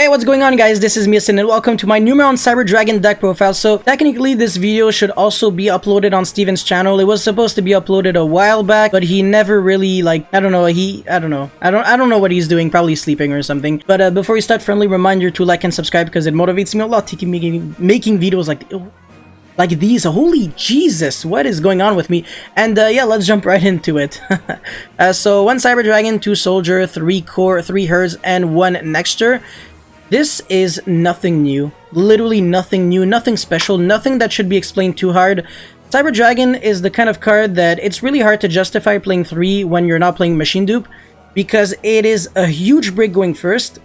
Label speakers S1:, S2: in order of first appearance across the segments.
S1: Hey, what's going on, guys? This is Miasin and welcome to my Numeron Cyber Dragon deck profile. So technically this video should also be uploaded on Steven's channel. It was supposed to be uploaded a while back, but he never really, like, I don't know what he's doing, probably sleeping or something. But before we start, friendly reminder to like and subscribe because it motivates me a lot to keep making videos like these. Holy Jesus, what is going on with me? And yeah, let's jump right into it. So 1 Cyber Dragon, 2 Soldier, 3 Core, 3 Herds, and 1 Nexter. This is nothing new, literally nothing new, nothing special, nothing that should be explained too hard. Cyber Dragon is the kind of card that it's really hard to justify playing 3 when you're not playing Machine Dupe, because it is a huge break going first,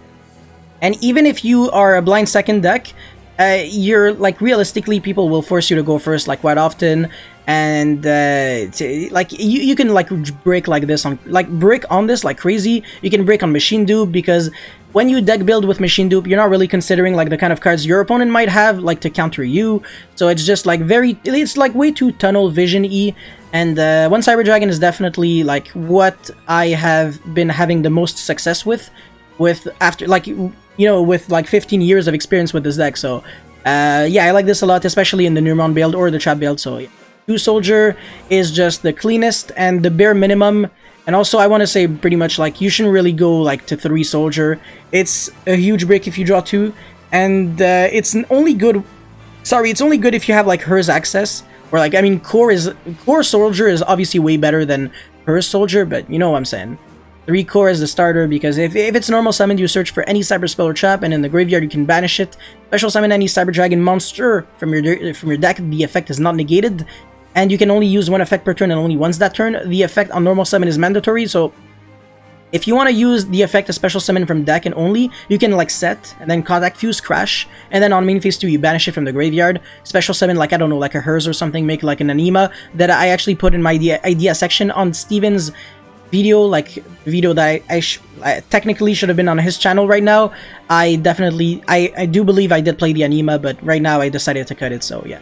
S1: and even if you are a blind second deck, you're like, realistically, people will force you to go first like quite often, and like you can like break like this on this like crazy. You can break on Machine Dupe because when you deck build with Machine Dupe, you're not really considering like the kind of cards your opponent might have like to counter you. So it's just like it's like way too tunnel vision-y. And 1 Cyber Dragon is definitely like what I have been having the most success with after, like, you know, with like 15 years of experience with this deck. So yeah, I like this a lot, especially in the Numeron build or the trap build. So yeah. 2 Soldier is just the cleanest and the bare minimum. And also, I want to say pretty much like you shouldn't really go like to 3 Soldier. It's a huge break if you draw 2, and it's only good. Sorry, it's only good if you have like Hers access, or like, I mean, Core Soldier is obviously way better than Hers Soldier, but you know what I'm saying. 3 Core is the starter, because if it's normal summoned, you search for any Cyber Spell or Trap, and in the graveyard you can banish it. Special summon any Cyber Dragon monster from your deck. The effect is not negated. And you can only use 1 effect per turn and only once that turn. The effect on normal summon is mandatory, so if you want to use the effect of special summon from deck and only, you can like set, and then Contact Fuse, Crash, and then on main phase 2 you banish it from the graveyard. Special summon, like, I don't know, like a Hers or something, make like an Anima that I actually put in my idea section on Steven's video, like video that I technically should have been on his channel right now. I do believe I did play the Anima, but right now I decided to cut it, so yeah.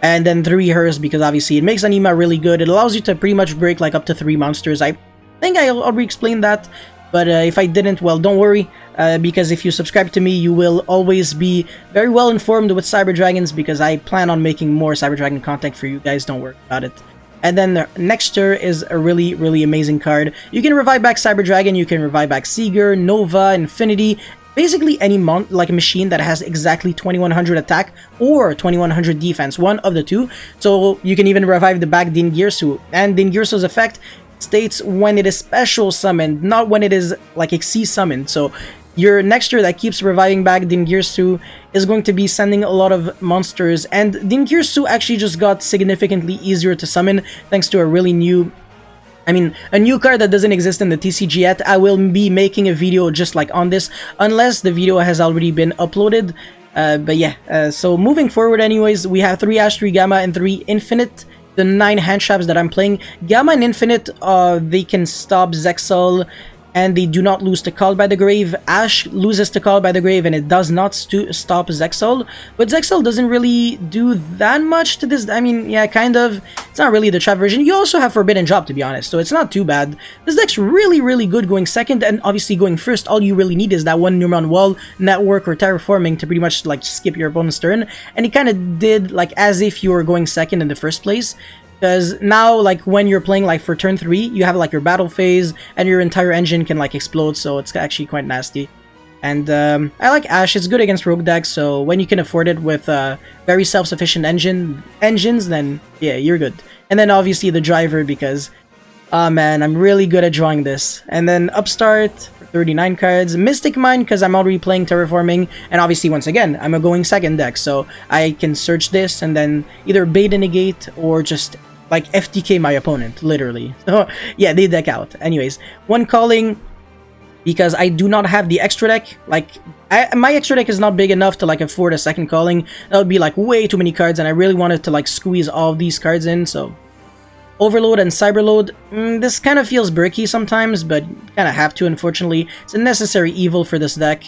S1: And then 3 Hers, because obviously it makes Anima really good. It allows you to pretty much break like up to 3 monsters. I think I already explained that, but if I didn't, well, don't worry, because if you subscribe to me, you will always be very well informed with Cyber Dragons, because I plan on making more Cyber Dragon content for you guys, don't worry about it. And then the Nexter is a really, really amazing card. You can revive back Cyber Dragon, you can revive back Seeger, Nova, Infinity, basically any machine that has exactly 2100 attack or 2100 defense, one of the two. So you can even revive the back Dingirsu, and Dingirsu's effect states when it is special summoned, not when it is like XC summoned. So your Nexter that keeps reviving back Dingirsu is going to be sending a lot of monsters, and Dingirsu actually just got significantly easier to summon thanks to a really new, a new card that doesn't exist in the TCG yet. I will be making a video just like on this, unless the video has already been uploaded. But yeah, so moving forward anyways, we have 3 Ash, 3 Gamma, and 3 Infinite. The 9 hand traps that I'm playing. Gamma and Infinite, they can stop Zexal, and they do not lose to Call by the Grave. Ash loses to Call by the Grave, and it does not stop Zexal. But Zexal doesn't really do that much to this. I mean, yeah, kind of. It's not really the trap version. You also have Forbidden Drop, to be honest, so it's not too bad. This deck's really, really good going second, and obviously going first, all you really need is that 1 Numeron Wall, Network, or Terraforming to pretty much like skip your opponent's turn. And it kind of did like as if you were going second in the first place. Because now, like, when you're playing, like, for turn 3, you have, like, your battle phase, and your entire engine can, like, explode, so it's actually quite nasty. And, I like Ash. It's good against rogue decks, so when you can afford it with, very self-sufficient engines, then, yeah, you're good. And then, obviously, the driver, because, oh, man, I'm really good at drawing this. And then Upstart, for 39 cards. Mystic Mind, because I'm already playing Terraforming, and obviously, once again, I'm a going second deck, so I can search this, and then either bait and negate, or just like FTK my opponent, literally. So yeah, they deck out. Anyways, 1 Calling, because I do not have the extra deck. Like, my extra deck is not big enough to like afford a second Calling. That would be like way too many cards, and I really wanted to like squeeze all of these cards in. So Overload and Cyberload, this kind of feels bricky sometimes, but kind of have to, unfortunately. It's a necessary evil for this deck.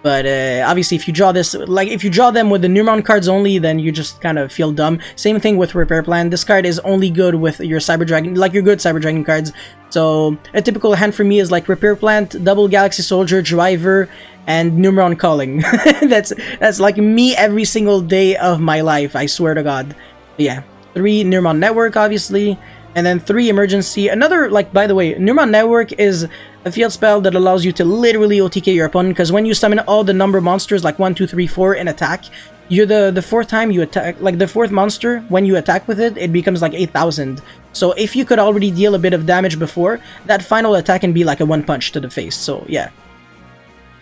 S1: But obviously, if you draw this, like if you draw them with the Numeron cards only, then you just kind of feel dumb. Same thing with Repair Plan. This card is only good with your Cyber Dragon, like your good Cyber Dragon cards. So a typical hand for me is like Repair Plant, Double Galaxy Soldier, Driver, and Numeron Calling. that's like me every single day of my life, I swear to God. But yeah, 3 Numeron Network, obviously, and then 3 Emergency. Another, like, by the way, Numeron Network is a field spell that allows you to literally OTK your opponent, because when you summon all the number monsters, like 1, 2, 3, 4 in attack, you're the 4th time you attack, like the 4th monster, when you attack with it, it becomes like 8,000. So if you could already deal a bit of damage before, that final attack can be like a 1 punch to the face, so yeah.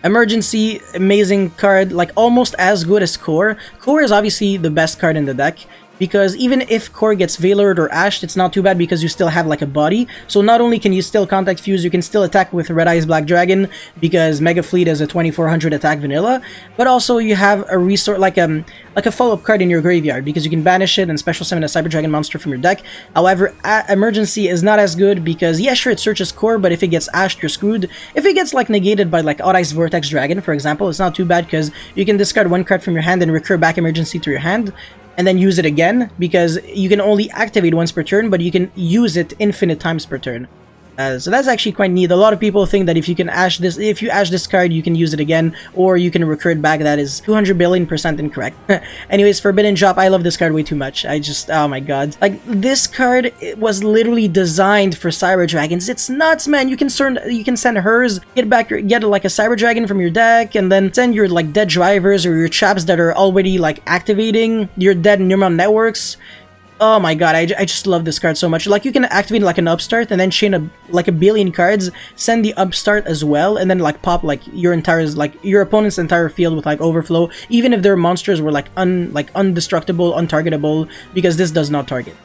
S1: Emergency, amazing card, like almost as good as Core. Core is obviously the best card in the deck, because even if Core gets Veilored or Ashed, it's not too bad because you still have like a body. So not only can you still Contact Fuse, you can still attack with Red Eyes Black Dragon, because Mega Fleet is a 2400 attack vanilla, but also you have a resource, like a follow-up card in your graveyard, because you can banish it and special summon a Cyber Dragon monster from your deck. However, Emergency is not as good because, yeah, sure, it searches Core, but if it gets Ashed, you're screwed. If it gets like negated by like Odd Eyes Vortex Dragon, for example, it's not too bad because you can discard 1 card from your hand and recur back Emergency to your hand, and then use it again, because you can only activate once per turn, but you can use it infinite times per turn. So that's actually quite neat. A lot of people think that if you ash this card, you can use it again, or you can recur it back. That is 200 billion% incorrect. Anyways, Forbidden Drop, I love this card way too much. I just, oh my god. Like, this card was literally designed for Cyber Dragons. It's nuts, man. You can send hers, get like a Cyber Dragon from your deck, and then send your like dead drivers or your traps that are already like activating your dead Numeron networks. Oh my god, I just love this card so much. Like, you can activate like an Upstart and then chain like a billion cards, send the Upstart as well, and then like pop like your opponent's entire field with like Overflow, even if their monsters were like undestructible, untargetable, because this does not target.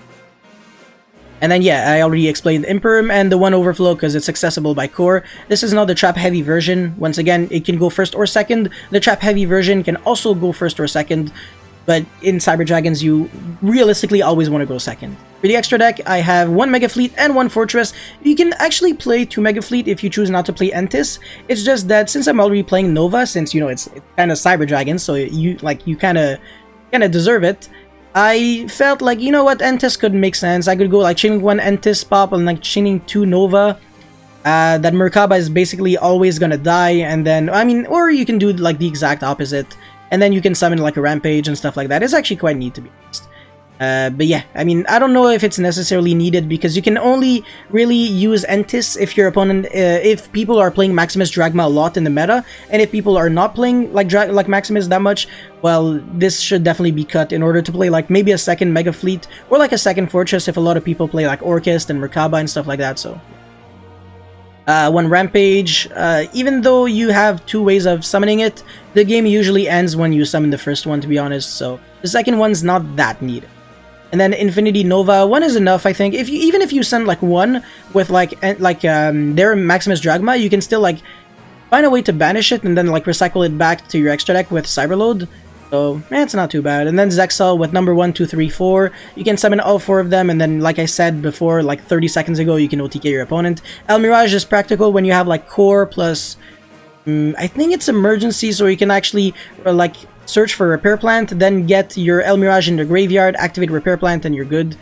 S1: And then yeah, I already explained Imperm and the 1 Overflow because it's accessible by Core. This is not the Trap Heavy version. Once again, it can go first or second. The Trap Heavy version can also go first or second, but in Cyber Dragons, you realistically always want to go second. For the extra deck, I have 1 Mega Fleet and 1 Fortress. You can actually play 2 Mega Fleet if you choose not to play Entis. It's just that since I'm already playing Nova, since, you know, it's kind of Cyber Dragons, so you kind of deserve it, I felt like, you know what, Entis could make sense. I could go like chaining 1 Entis pop and like chaining 2 Nova. That Merkaba is basically always gonna die, and then, I mean, or you can do like the exact opposite. And then you can summon like a Rampage and stuff like that. It's actually quite neat, to be honest. But yeah, I mean, I don't know if it's necessarily needed, because you can only really use Entis if your opponent, if people are playing Maximus Dragma a lot in the meta, and if people are not playing like Maximus that much, well, this should definitely be cut in order to play like maybe a second Mega Fleet or like a second Fortress if a lot of people play like Orchest and Merkaba and stuff like that. So 1 Rampage, even though you have 2 ways of summoning it, the game usually ends when you summon the first one, to be honest, so the second one's not that needed. And then Infinity Nova, 1 is enough, I think. Even if you send like 1 with their Maximus Dragma, you can still like find a way to banish it and then like recycle it back to your extra deck with Cyberload. So, it's not too bad. And then Zexal with number 1, 2, 3, 4. You can summon all 4 of them, and then, like I said before, like 30 seconds ago, you can OTK your opponent. El Mirage is practical when you have, like, Core plus... I think it's Emergency, so you can actually, like, search for Repair Plant, then get your El Mirage in the graveyard, activate Repair Plant, and you're good.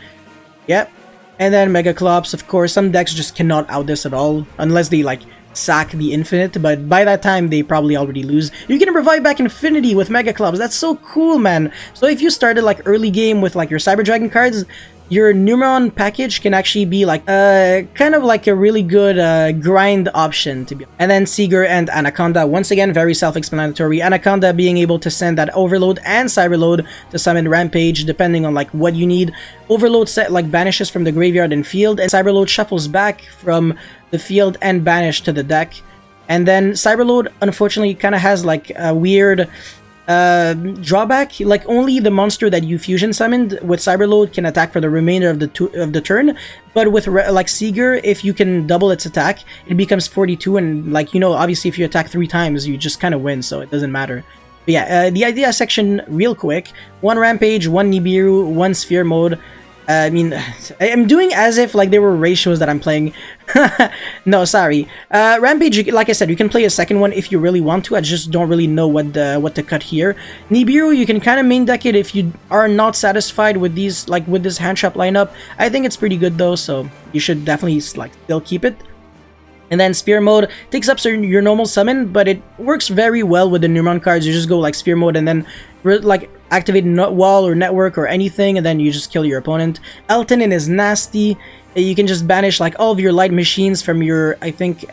S1: Yep. And then Mega Clops, of course. Some decks just cannot out this at all, unless they, like, sack the Infinite, but by that time they probably already lose. You can revive back Infinity with Mega Clubs. That's so cool, man. So if you started like early game with like your Cyber Dragon cards, your Numeron package can actually be like kind of like a really good grind option to be. And then Seeger and Anaconda, once again very self-explanatory. Anaconda being able to send that Overload and Cyberload to summon Rampage depending on like what you need. Overload set like banishes from the graveyard and field, and Cyberload shuffles back from the field and banish to the deck. And then Cyberload unfortunately kind of has like a weird drawback, like only the monster that you fusion summoned with Cyberload can attack for the remainder of the turn, but with like Seeger, if you can double its attack, it becomes 42, and like, you know, obviously if you attack 3 times you just kind of win, so it doesn't matter. But yeah, the idea section real quick: 1 Rampage, 1 Nibiru, 1 Sphere Mode. I mean, I'm doing as if like they were ratios that I'm playing. No, sorry. Rampage, like I said, you can play a second one if you really want to. I just don't really know what to cut here. Nibiru, you can kind of main deck it if you are not satisfied with these, like with this hand trap lineup. I think it's pretty good though, so you should definitely like still keep it. And then Sphere Mode takes up your normal summon, but it works very well with the Numeron cards. You just go like Sphere Mode and then like activate Wall or Network or anything, and then you just kill your opponent. Eltonin is nasty. You can just banish like all of your light machines from your, I think,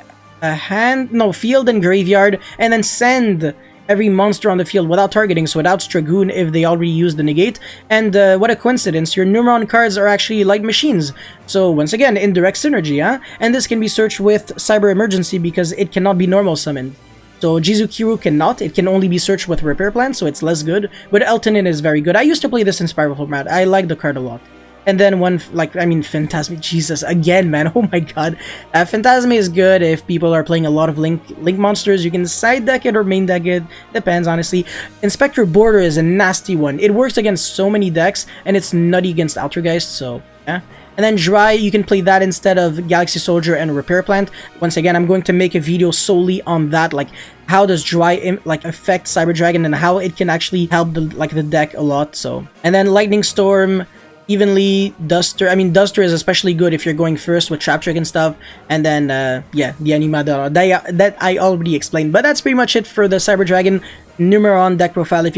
S1: field and graveyard, and then send every monster on the field without targeting, so without Dragoon if they already used the negate. And what a coincidence, your Numeron cards are actually light machines. So once again, indirect synergy, huh? And this can be searched with Cyber Emergency because it cannot be normal summoned. So Jizukiru cannot, it can only be searched with Repair Plan, so it's less good. But Eltonin is very good. I used to play this in Spiral format. I like the card a lot. And then Phantasme, Jesus, again, man, oh my god. Phantasme is good if people are playing a lot of Link monsters. You can side deck it or main deck it, depends, honestly. Inspector Border is a nasty one. It works against so many decks, and it's nutty against Altergeist, so, yeah. And then Dry, you can play that instead of Galaxy Soldier and Repair Plant. Once again, I'm going to make a video solely on that, like, how does Dry, affect Cyber Dragon and how it can actually help the deck a lot, so. And then Lightning Storm, evenly, Duster. Duster is especially good if you're going first with Trap Trick and stuff. And then, yeah, the Animadora that I already explained. But that's pretty much it for the Cyber Dragon Numeron deck profile. If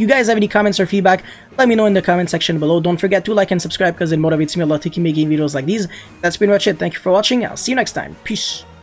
S1: you guys have any comments or feedback, let me know in the comment section below. Don't forget to like and subscribe because it motivates me a lot to keep making videos like these. That's pretty much it. Thank you for watching. I'll see you next time. Peace.